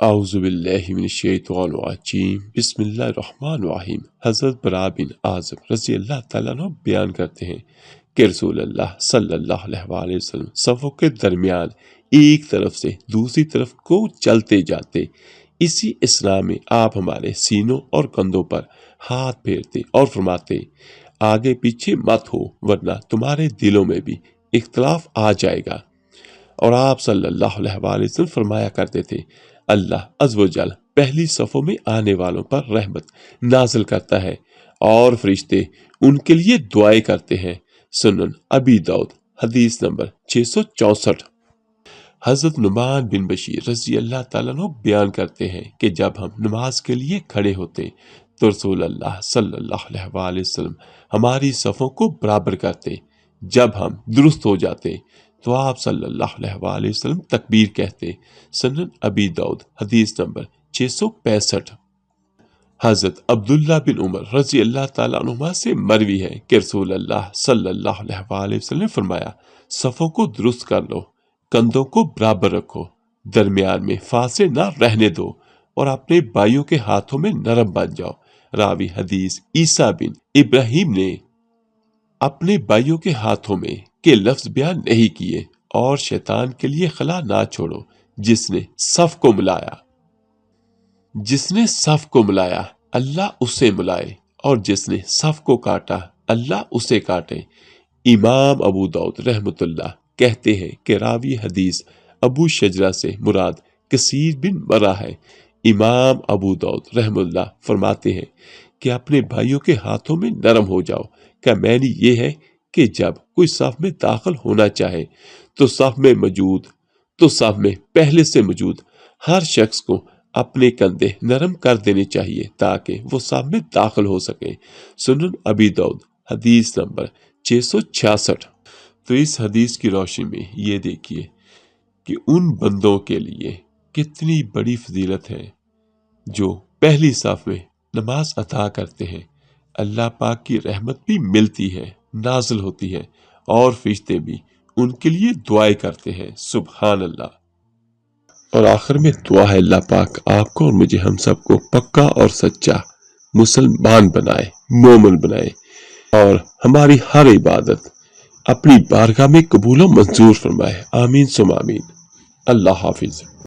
اعوذ باللہ من الشیطان الرجیم بسم اللہ الرحمن الرحیم۔ حضرت برا بن عازب رضی اللہ تعالیٰ عنہ بیان کرتے ہیں کہ رسول اللہ صلی اللہ علیہ وسلم صفوں کے درمیان ایک طرف سے دوسری طرف کو چلتے جاتے، اسی اسنا میں آپ ہمارے سینوں اور کندھوں پر ہاتھ پھیرتے اور فرماتے آگے پیچھے مت ہو ورنہ تمہارے دلوں میں بھی اختلاف آ جائے گا۔ اور آپ صلی اللہ علیہ وسلم فرمایا کرتے تھے اللہ عز و جل پہلی صفوں میں آنے والوں پر رحمت نازل کرتا ہے اور فرشتے ان کے لیے دعائیں کرتے ہیں۔ سنن ابی داؤد حدیث نمبر 664۔ حضرت نعمان بن بشیر رضی اللہ تعالیٰ عنہ بیان کرتے ہیں کہ جب ہم نماز کے لیے کھڑے ہوتے تو رسول اللہ صلی اللہ علیہ وسلم ہماری صفوں کو برابر کرتے۔ جب ہم درست ہو جاتے تو آپ صلی اللہ علیہ وسلم تکبیر کہتے۔ سنن ابی داؤد حدیث نمبر 665۔ حضرت عبداللہ بن عمر رضی اللہ تعالیٰ عنہما سے مروی ہے کہ رسول اللہ صلی اللہ علیہ وسلم نے فرمایا صفوں کو درست کر لو، کندھوں کو برابر رکھو، درمیان میں فاصلے نہ رہنے دو اور اپنے بھائیوں کے ہاتھوں میں نرم بن جاؤ۔ راوی حدیث عیسیٰ بن ابراہیم نے اپنے بھائیوں کے ہاتھوں میں کے لفظ بیان نہیں کیے اور شیطان کے لیے خلا نہ چھوڑو۔ جس نے صف کو ملایا اللہ اسے ملائے اور جس نے صف کو کاٹا اللہ اسے کاٹے۔ امام ابو داؤد رحمۃ اللہ کہتے ہیں کہ راوی حدیث ابو شجرہ سے مراد کثیر بن مرہ ہے۔ امام ابو داؤد رحمۃ اللہ فرماتے ہیں کہ اپنے بھائیوں کے ہاتھوں میں نرم ہو جاؤ کا معنی یہ ہے کہ جب کوئی صف میں داخل ہونا چاہے تو صف میں پہلے سے موجود ہر شخص کو اپنے کندھے نرم کر دینے چاہیے تاکہ وہ صف میں داخل ہو سکے۔ سنن ابی داؤد حدیث نمبر 666۔ تو اس حدیث کی روشنی میں یہ دیکھیے کہ ان بندوں کے لیے کتنی بڑی فضیلت ہے جو پہلی صف میں نماز ادا کرتے ہیں۔ اللہ پاک کی رحمت بھی ملتی ہے، نازل ہوتی ہے اور فرشتے بھی ان کے لیے دعائیں کرتے ہیں۔ سبحان اللہ۔ اور آخر میں دعا ہے اللہ پاک آپ کو اور مجھے ہم سب کو پکا اور سچا مسلمان بنائے، مومن بنائے اور ہماری ہر عبادت اپنی بارگاہ میں قبول و منظور فرمائے۔ آمین ثم آمین۔ اللہ حافظ۔